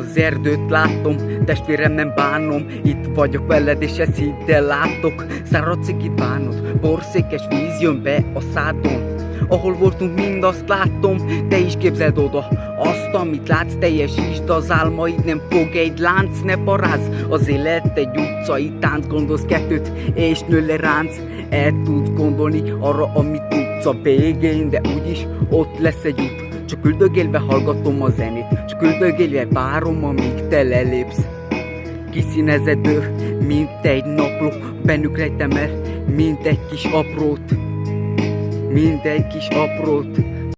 Az erdőt látom, testvérem nem bánom. Itt vagyok veled és ezt hidd látok. Száradt cigit bánod, borszékes víz jön be a szádon. Ahol voltunk, mind azt látom, te is képzeld oda azt, amit látsz, teljesítsd az álmaid, nem fog egy lánc, ne parázz. Az élet egy utcai tánc, gondolsz kettőt és nő le ránc. El tudsz gondolni arra, amit tudsz a végén, de úgyis ott lesz egy út. Csak üldögélve hallgatom a zenét, csak üldögélve várom, amíg te lelépsz. Kiszínezedő, mint egy napló, bennük rejtem el, mint egy kis aprót. Mint egy kis aprót.